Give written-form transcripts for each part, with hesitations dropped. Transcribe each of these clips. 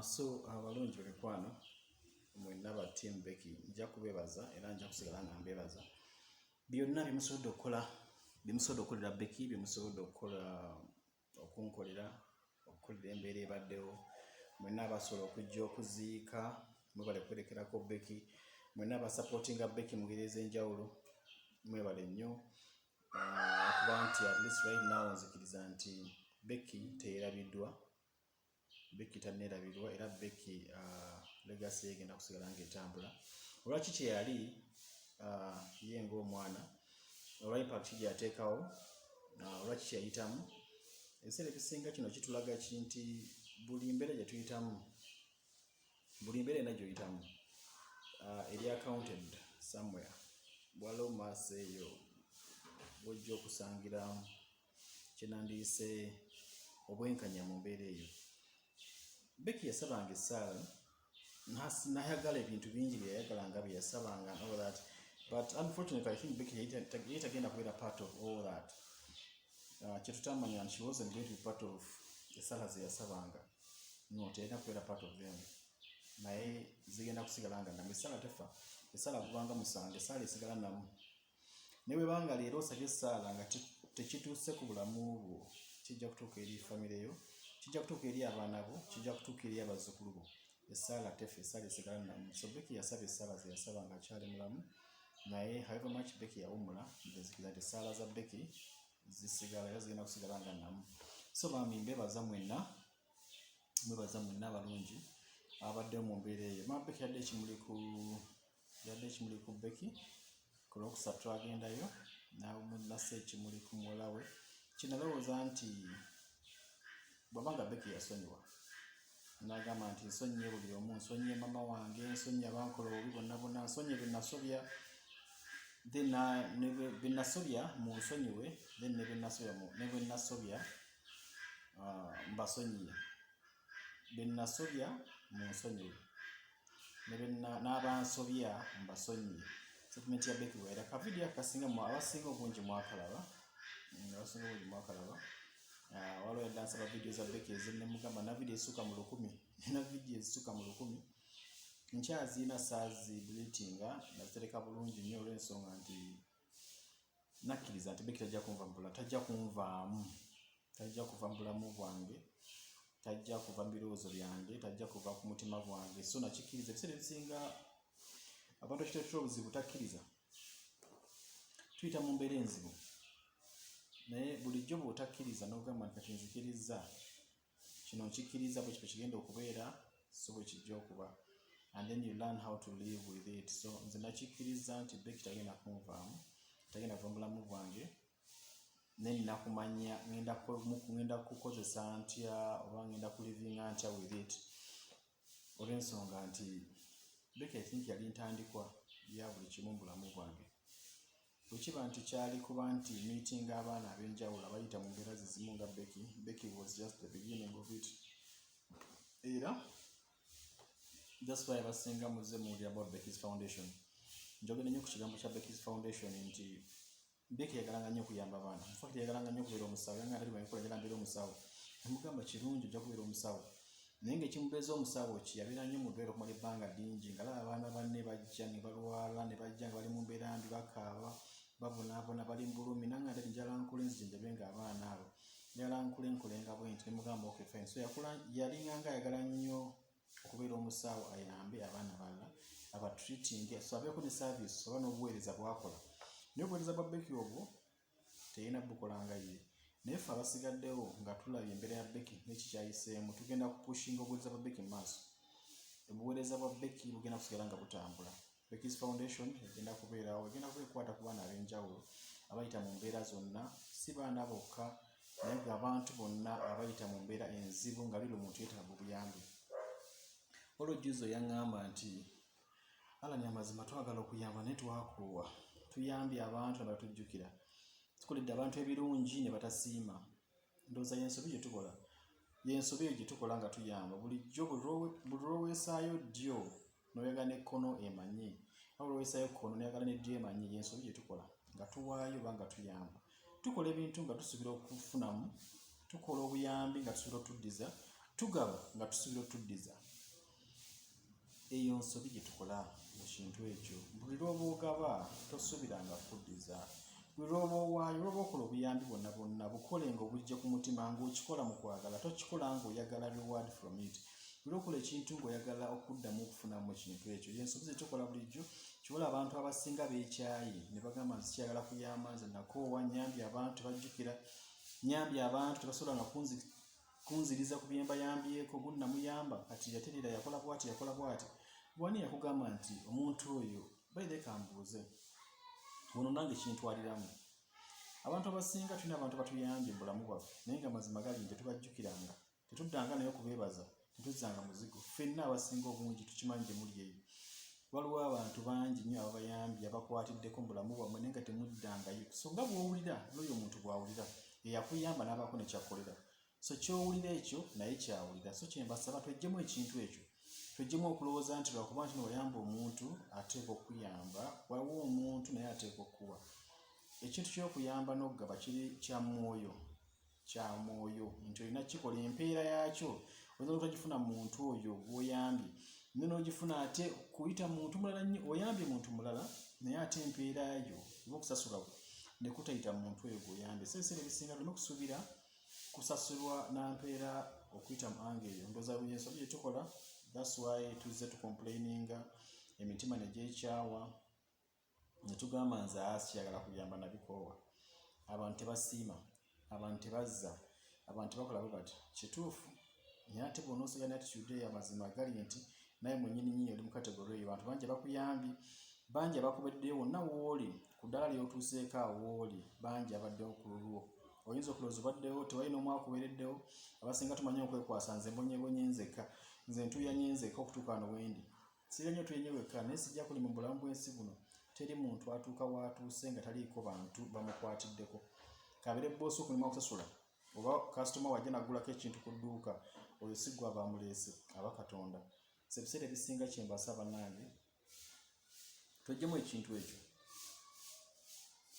So abalungi bekwano mwenna ba team Becky nja kubebaza era nja kusigala nga mbebaza byonna bimusobodde okukolera Becky bimusobodde okukola okunkolera embeera ebaddewo mwenna abasobola okujja okuziika mwebale kwerekerako Becky mwenna abasupportinga Becky mu ngeri ez'enjawulo mwebale nnyo okuba nti at least right now nzikiriza nti Becky teyerabiddwa Becky tanneerabirwa era Becky legacy egenda kusigala ng'etambula olwaki kye yali ye ng'omwana olwa impact gyateekawo olwaki kye yayitamu ebiseera ebisinga kino kitulaga nti buli mbeera gye tuyitamu buli mbeera ena gy'oyitamu eri accounted somewhere bwaliwo maaso eyo bw'ojja okusangiramu kyenandiyise obwenkanya mu mbeera eyo Becky yasabanga essaala n'ayagala ebintu bingi bye yayagalanga bye yasabanga and all that but unfortunately I think Becky yali tagenda kubeera part of all that kye tutamanya she wasn't going to be part of essaala ze yasabanga no teyalina kubeera part of them naye zigenda kusigala nga namu essaala tefa essaala kubanga musange essaala esigala namu ne bwe banga leero osabye essaala nga tekituuse ku bulamu bwo kijja kutuuka eri famire yo kijja kutuuka eri abaana bo kijja kutuuka eri abazzukulu bo essaala tefa essaala esigala namu so Becky yasaba essaala ze yasaba nga akyali mulamu naye however much Becky yawummula nzikiriza nti essaala za Becky zisigala era zigenda kusigala nga namu so bambi mbebaza mwenna mwebaza mwenna abalungi abaddewo mu mbeera eyo maama Becky yadde ekimuli ku Becky ku lwokusatu agendayo nassa ekimuli ku muwalawe kinalowooza nti bw'abanga Becky yasonyiwa n'agamba nti nsonyiye buli omu nsonyiye maama wange nsonyiye abankola obubi bonna nsonyiye bye nasobya then bye nasobya mu nsonyiwe then ne bye nasobya mbasonyiye bye nasobya mu nsonyiwe n'abansobya mbasonyiye settlement ya Becky wera ka video akasinga mu abasinga obungi mwakalaba waliwo yaddansa ba video za Becky ezine mugamba na video essuka mu 1000 na video ezisuka mu 1000 nkyaziina saazideletinga nazitereka bulungi nnyo olw'ensonga nti nakkiriza nti Becky tajja kunvaamu tajja kuva mu bulamu bwange tajja kuva mu birowoozo byange tajja kuva ku mutima gwange so nakikkiriza ebiseera ebisinga abantu ekiteetera obuzibu takkiriza tuyita mu mbeera enzibu naye bulijjo bw'otakkiriza n'ogamba nti kati nzikiriza kino nkikkiriza bwe kigenda okubeera so bwe kijja okuba and then you learn how to live with it so nze nakikkiriza nti Becky tagenda kunvaamu tagenda kuva mu bulamu bwange naye ninakumanya ngenda kukozesa ntya oba ngenda kulivinga ntya with it olw'ensonga nti Becky I think yali ntandikwa ya buli kimu mu bulamu bwange bwekiba nti kyali kuba nti meeting abaana ab'enjawulo abayita mu mbeera zizimu nga Becky was just the beginning of it era that's why abasinga muze muwulira about Becky's Foundation njogera nnyo ku kigambo kya Becky's Foundation nti Becky yagalanga nnyo okuyamba abaana infact yagalanga nnyo okubeera omusawo yanga atali bwekola mbeera omusawo nemugamba kirungi ojja kubeera omusawo naye ng'ekimubeeza omusawo ki yabeera nnyo mu ddwaliro okumala ebbanga ddingi nga laba abaana banne bajja ne balwala ne bajja nga bali mu mbeera mbi bakaaba babonaabona bali mu bulumi nange ate njala nkule nzijanjabe ng'abaana abo njala nkulenga bwe nti nemugamba okay fine so yalinganga ayagala nnyo okubeera omusawo ayambe abaana balala abatreating so abeeko ne service oba n'obuweereza bwakola naye obuweereza bwa Becky obwo teyina bukolanga ye naye ffe abasigaddewo nga tulabye embeera ya Becky n'ekikyayiseemu tugenda kupushinga obuweereza bwa Becky mu maaso obuweereza bwa Becky bugenda kusigala nga butambula Becky's Foundation egenda kubeerawo egenda kwekwata ku baana ab'enjawulo abayita mu mbeera zonna si baana bokka naye ng'abantu bonna abayita mu mbeera enzibu nga biri omuntu yeetaaga obuyambi olw'ojjuzo yaŋŋamba nti Alani amazima twagala okuyamba naye twakoowa tuyambye abantu ne batujjukira tukoledde abantu ebirungi ne batasiima ndowooza y'ensobi gye tukola y'ensobi eyo gye tukola nga tuyamba bulijjo buli lw'oweesaayo ddyo n'oyagala n'ekkono emanyi awo lw'oweesaayo ekkono n'oyagala n'eddyo emanyi y'ensobi gye tukola nga tuwaayo oba nga tuyamba tukola ebintu nga tusuubira okufunamu tukola obuyambi nga tusuubira otuddiza tugaba nga tusuubira otuddiza eyo nsobi gye tukola mu kintu ekyo. Buli lw'oba ogaba tosuubiranga kuddiza, buli lw'oba owaayo, lw'oba okola obuyambi bwonna bukole ng'obujja ku mutima ng'okikola mu kwagala, tokikola ng'oyagala reward from it. Buli okola ekintu ng'oyagala okuddamu okufunamu ekintu ekyo. Y'ensobi ze tukola bulijjo. Kibola abantu abasinga beekyayi ne bagamba nti sikyagala kuyamba, nze nakoowa, nyambye abantu tebajjukira, nyambye abantu tebasobola nga kunziriza ku bye mbayambyeko, gunnamuyamba kati yaterera yakola bw'ati yakola bw'ati. Wani yakugamba nti omuntu oyo baireka mbuuze ono nange kintwaliramu. Abantu abasinga tulina abantu batuyambye mu bulamu bwaffe naye nga mazima gali nti tetubajjukiranga, tetuddanga naye okubeebaza, tetuzzanga muzigo. Ffenna abasinga obungi tukimanyi gye muli eyo. Waliwo abantu bangi nnyo ababayambye abakwatiddeko mu bulamu bwammwe naye nga temuddangayo. So nga bw'owulira n'oyo omuntu bw'awulira eyakuyamba n'abaako ne kyakkolera. So ky'owulira ekyo naye kyawulira. So kyembasaba tweggyemu ekintu ekyo, tweggyemu okulowooza nti lwakuba nti niwayamba omuntu ateekwa okuyamba, waliwo omuntu naye ateekwa okuwa. Ekintu ky'okuyamba n'okugaba kiri kya mwoyo, nti olina kikola empeera yaakyo. Oyinza otagifuna mu muntu oyo gw'oyambye, naye n'ogifuna ate kuyita muntu mulala nnyo. Oyambye muntu mulala naye ate empeera yo oba okusasula ne kutayita mu muntu oyo gw'oyambye. So ebiseera ebisinga tulina okusuubira kusasulwa nampeera okuyita mu ange eyo. Ndowooza y'ensobi gye tukola. That's why tuzze tukomplaininga, emitima ne gyekyawa, ne tugamba nze sikyagala kuyamba nabikoowa. Abantu tebasiima, abantu tebazza, abantu bakola bwe bati. Kituufu naye ate bw'onoosoola ne attitude eyo amazima gali nti naye mwennyini nnyo oli mu kategori eyo. Abantu bangi abakuyambye, bangi abakubeddeyo wonna w'oli, ku ddaala ly'otuuseeko awo w'oli, bangi abaddewo ku lulwo. Oyinza okulowooza obaddewo tewali n'omu akubeereddewo. Abasinga tumanyi okwekwasa, nze mbonyebonye nzekka, nze ntuyanye nzekka okutuuka wano wendi. Siranye otuyenye wekka naye sijja kuli mu bulamu bw'ensi buno teri muntu atuuka w'atuuse nga taliiko bantu bamukwatiddeko. Kabeere boosi okunyuma okusasula oba kasitoma wajja nagulako ekintu ku dduuka, oyo si gwe aba amuleese, aba Katonda. So ebiseera ebisinga kyembasaba nange tweggyemu ekintu ekyo,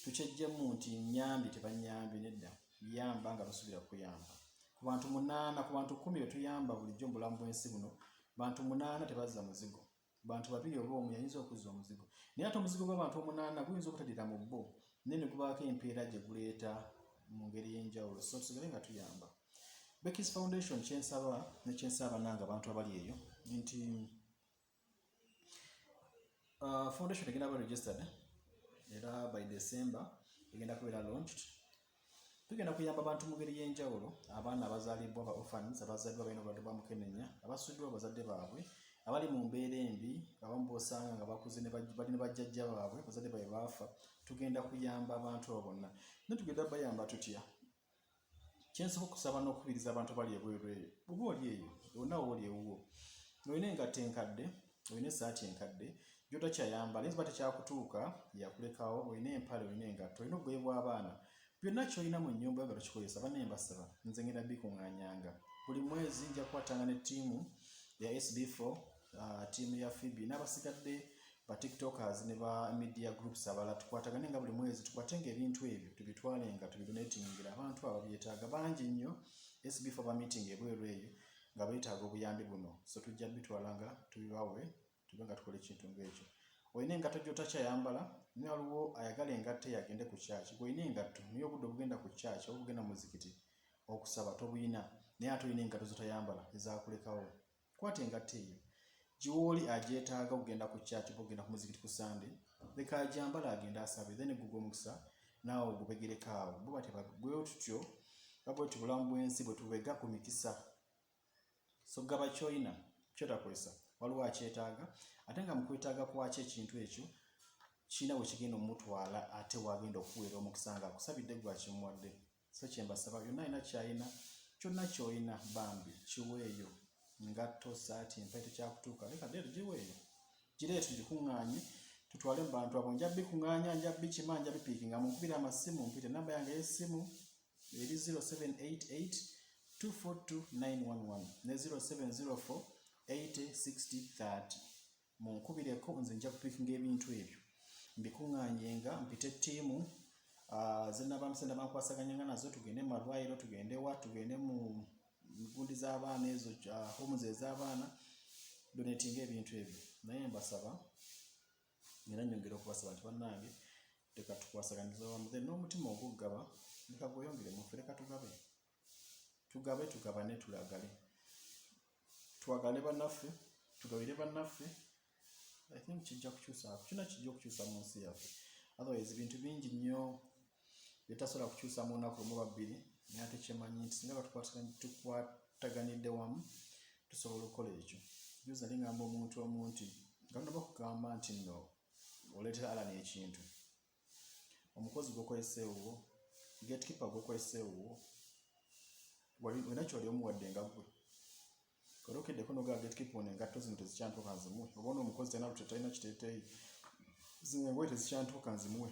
tukyeggyemu nti nyambye tebanyambye, nedda yamba nga tosuubira kuyamba. Ku bantu 8 ku bantu 10 betuyamba bulijjo mu bulamu bw'ensi buno, bantu 8 tebazza muzigo, bantu 2 oba 1 yayinza okuzza omuzigo. Naye ate omuzigo gw'abantu 8 guyinza obutadira mu bbo, naye ne gubaako empeera gye guleeta mu ngeri y'enjawulo. So tusigale nga tuyamba. Becky's Foundation kyensaba ne kyensaba nange abantu abali eyo nti foundation egenda kuba registered era by December egenda kubeera launched. Tugenda kuyamba abantu mu ngeri y'enjawulo, abaana abazaalibwa ba orphans, abazaalibwa balina obulwadde bwa mukenenya, abasuddwa abazadde baabwe, abali mu mbeera embi, abamu b'osanga nga bakuze ne bali ne bajjajja baabwe, bazadde baabwe baafa. Tugenda kuyamba abantu abo bonna. Naye tugenda bayamba tutya? Kyensobola okusaba n'okubiriza abantu bali ebweru eyo, oba oli eyo wonna wooli ewuwo, olina engatto enkadde, olina essaati enkadde gy'otakyayambala, naye ziba tekyakutuuka yakulekawo, olina empale, olina engatto, olina obugoye bw'abaana, byonna ky'olina mu nnyumba nga tokikozesa. Banne mbasaba, nze ngenda bikuŋŋaanyanga. Buli mwezi nja kukwatanga ne ttiimu ya SB4, ttiimu ya Phoebe n'abasigadde ba tiktokers ne ba media groups abalala, tukwatagane nga buli mwezi tukwatenga ebintu ebyo tubitwalenga tubidonatingira abantu ababyetaaga bangi nnyo. SB4 ba meeting ebweru eyo nga beetaaga obuyambi buno, so tujja bitwalanga tubibawe tube nga tukola ekintu ng'ekyo. Olina engatto gy'otakyayambala, naye waliwo ayagala engatto eyagende ku kyaki. Gw'olina engatto naye obudde obugenda ku kyaki oba obugenda mu muzikiti okusaba tobuyina, naye ate olina engatto z'otayambala ezaakulekawo, kwata engatto eyo. Giwoli agyetaaga okugenda ku kyaki oba okugenda ku muzikiti ku Sunday, leka agyambala agenda asabe, then gugwa omukisa naawe ogubegereko awo. Bo bati bwe tutyo nga bwe tubulamu bw'ensi bwe tubega ku mikisa. So gaba ky'olina kyotakwesa, waliwo akyetaaga, ate nga mu kwetaaga kwakyo ekintu ekyo kirina bwe kigenda omutwala ate wagenda okuweera omukisa nga akusabidde gwa kimuwadde. So kyembasaba byonna alina ky'alina, kyonna ky'olina bambi kiweeyo. Ngatto, saati, empale tekyakutuuka, leka ddeeto giweeyo, gireeto gikuŋŋaanye tutwale mu bantu abo. Nja bikuŋŋaanya, nja bikima, nja bipiikinga. Munkubire amasimu, mpite namba yange y'essimu eri 0788242911 ne 0704806030. Munkubireko, nze nja kupiikinga ebintu ebyo mbikuŋŋaanyenga, mpite ttiimu zennabamusenda bankwasaganyanga nazo, tugende mu malwaliro, tugende wa, tugende mu gundi z'abaana ezo homes ez'abaana, donating ebintu ebyo naye mbasaba era nyongera okubasaba nti bannange leka tukwasaganiza wamu then n'omutima ogugaba leka gweyongere mufe leka tugabane tulagale twagale bannaffe tugabire bannaffe I think kijja kukyusa mu nsi yaffe otherwise ebintu bingi nnyo bitasobola kukyusa mu lunaku lumu babbiri naye ate kyemanyi nti singa tukwataganidde wamu tusobola okukola ekyo juza lingamba omuntu nti nga bakugamba nti nno oleetera alani ekintu omukozi gwokoleseewo gatekeeper gwokoleseewo wena kyoli omuwadde nga gwe olokedeko nogaa gatekeeper ono engatto zino tezikyantuuka nzimuwe oba ono omukozi talina kiteeteeyi zino engoye tezikyantuuka nzimuwe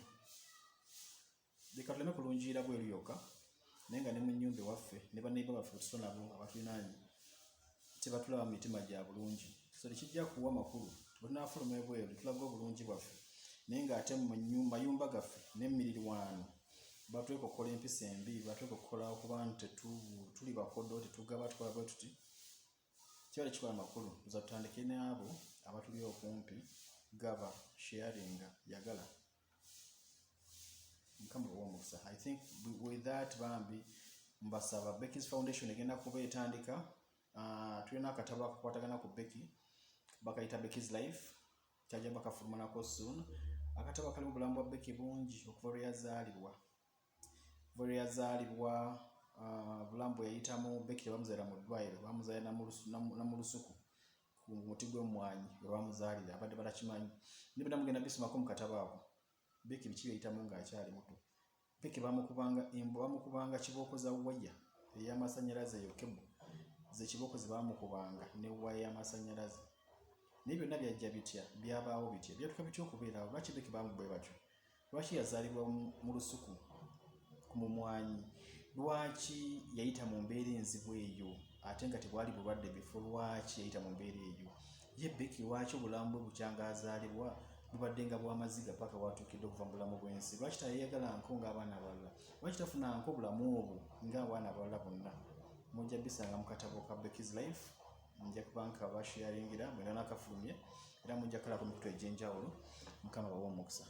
leka tuleme kulungiira bweru yokka naye nga ne mu nnyumba ewaffe ne baneiba baffe tuso nabo abatulinaanyi tebatulaba mu mitima gya bulungi so tekijja kuwa makulu tunaafuluma ebweru tulaga obulungi bwaffe naye ng'ate mu mayumba gaffe n'emmiririrwano batuleka okukola empisa embi batuleka okukola okuba nti tuli bakodo tetugaba tukola bwe tuti kiba tekikola makulu tuza tutandike n'abo abatuli okumpi gaba sharinga yagala mukama w'omukisa I think with that bambi mbasaba Becky's Foundation egenda kuba etandika tulina akatabo akakwatagana ku Becky bakayita Becky's Life kyajja bakafulumanako soon akatabo kalimu obulamu bwa Becky bungi okuva lwe yazaalibwa bulamu bwe yayitamu Becky tebamuzaala mu ddwaliro bamuzaala na mu lusuku ku muti gw'emmwanyi gwe bamuzaalira abadde batakimanyi nibadde mugenda bisomako mu katabo ako Becky biki yayitamu ng'akyali muto Becky bamukubanga kibooko za waya ey'amasannyalaze eyo kebo ze kibooko ze bamukubanga ne waya y'amasannyalaze naye byonna byajja bitya byabaawo bitya byatuka bitya okubeerawo lwaki Becky bamubwe batyo lwaki yazaalibwa mu lusuku ku mumwanyi lwaki yayita mu mbeera enzibu eyo ate nga tebwali bulwadde bifo lwaki yayita mu mbeera eyo ye Becky lwaki obulamu bwe bukyanga azaalibwa bubadde nga bw'amaziga paka watuukidde okuva mu bulamu bw'ensi lwaki tayagala nko ng'abaana abalala lwaki tafuna nko obulamu obwo ng'abaana abalala bonna mujja bisanga mu katabo ka Becky's Life nja kuba nkabasharingira mwena nakafulumye era mujja kalako emikutu egy'enjawulo mukama bawe omukisa